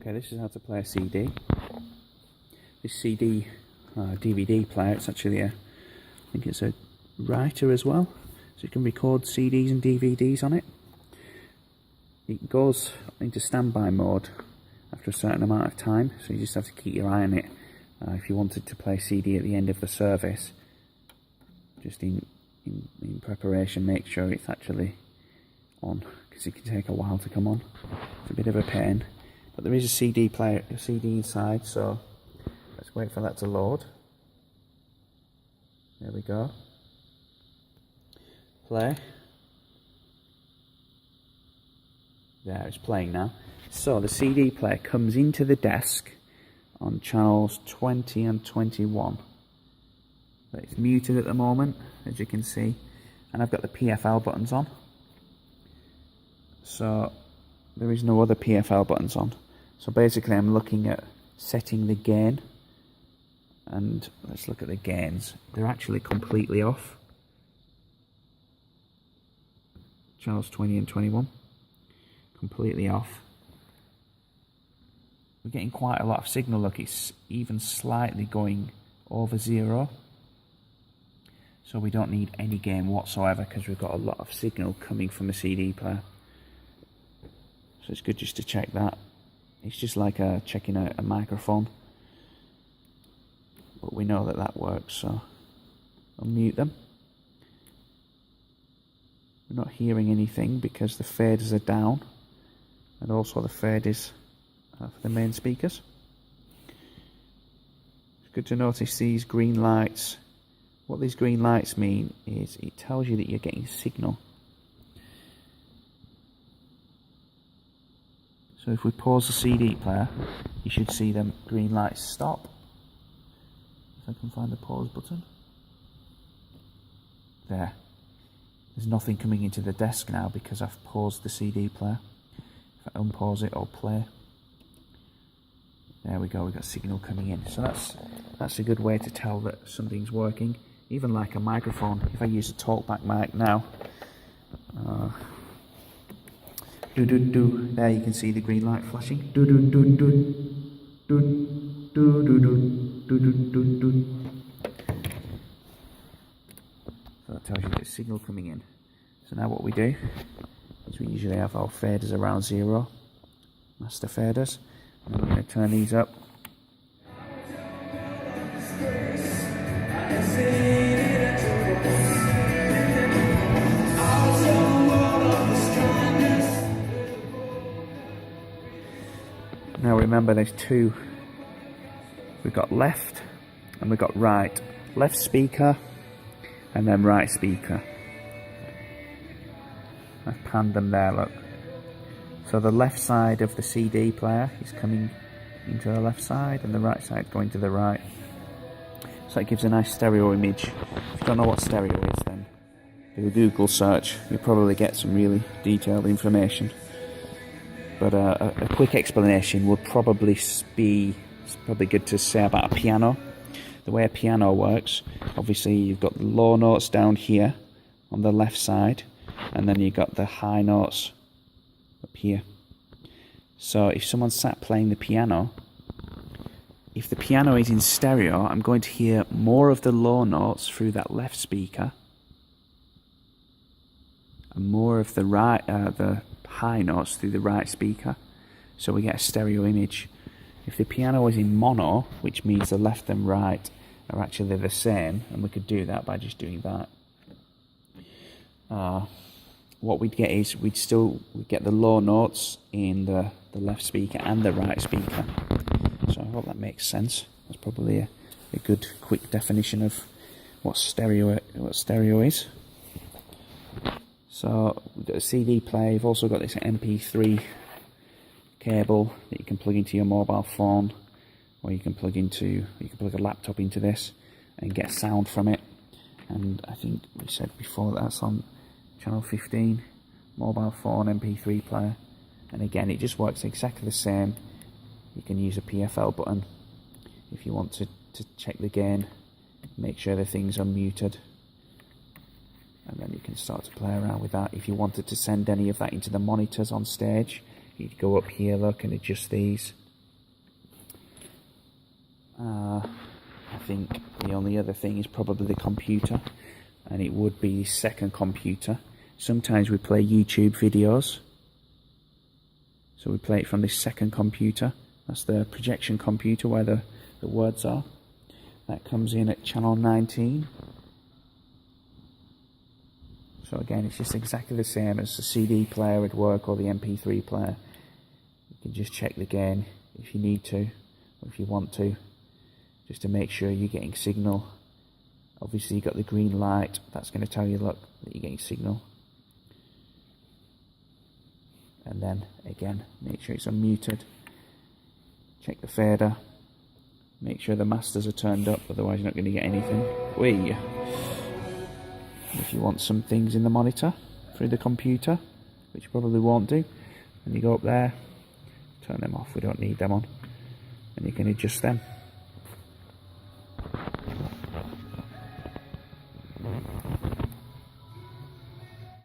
Okay, this is how to play a CD. This CD DVD player, it's actually I think it's a writer as well, so you can record CDs and DVDs on it. It goes into standby mode after a certain amount of time, so you just have to keep your eye on it. If you wanted to play a CD at the end of the service, just in preparation, make sure it's actually on, because it can take a while to come on. It's a bit of a pain, but there is a CD player, a CD inside, so let's wait for that to load. There we go. Play. There, it's playing now. So the CD player comes into the desk on channels 20 and 21. But it's muted at the moment, as you can see, and I've got the PFL buttons on. So there is no other PFL buttons on. So basically I'm looking at setting the gain, and let's look at the gains. They're actually completely off. Channels 20 and 21, completely off. We're getting quite a lot of signal. Look, it's even slightly going over 0. So we don't need any gain whatsoever because we've got a lot of signal coming from a CD player. So it's good just to check that. It's just like checking out a microphone. But we know that that works, so I'll mute them. We're not hearing anything because the faders are down, and also the fade is for the main speakers. It's good to notice these green lights. What these green lights mean is it tells you that you're getting signal. So if we pause the CD player, you should see them green lights stop. If I can find the pause button. There. There's nothing coming into the desk now because I've paused the CD player. If I unpause it, I'll play. There we go, we've got signal coming in. So that's a good way to tell that something's working. Even like a microphone, if I use a talkback mic now, there you can see the green light flashing. So that tells you there's signal coming in. So now what we do is we usually have our faders around 0, master faders, and I'm going to turn these up. Now remember there's two, we've got left and we've got right. Left speaker and then right speaker. I've panned them there, look. So the left side of the CD player is coming into the left side and the right side going to the right. So it gives a nice stereo image. If you don't know what stereo is, then do a Google search. You'll probably get some really detailed information. But a quick explanation would probably be, it's probably good to say about a piano. The way a piano works, obviously you've got the low notes down here on the left side, and then you've got the high notes up here. So if someone sat playing the piano, if the piano is in stereo, I'm going to hear more of the low notes through that left speaker, and more of the the high notes through the right speaker, so we get a stereo image. If the piano is in mono, which means the left and right are actually the same, and we could do that by just doing that, what we'd get is we'd get the low notes in the left speaker and the right speaker. So I hope that makes sense. That's probably a good quick definition of what stereo is. So we've got a CD player, you've also got this Mp3 cable that you can plug into your mobile phone, or you can plug a laptop into this and get sound from it. And I think we said before that's on channel 15, mobile phone Mp3 player. And again, it just works exactly the same. You can use a PFL button if you want to check the gain, make sure the things are muted. And then you can start to play around with that. If you wanted to send any of that into the monitors on stage, you'd go up here, look, and adjust these. I think the only other thing is probably the computer, and it would be the second computer. Sometimes we play YouTube videos, so we play it from this second computer. That's the projection computer where the words are. That comes in at channel 19. So again, it's just exactly the same as the CD player would work, or the MP3 player. You can just check the gain if you need to, or if you want to, just to make sure you're getting signal. Obviously you've got the green light, that's going to tell you, look, that you're getting signal. And then again, make sure it's unmuted. Check the fader. Make sure the masters are turned up, otherwise you're not going to get anything. Whee! If you want some things in the monitor through the computer, which you probably won't do, and you go up there, turn them off, we don't need them on, and you can adjust them.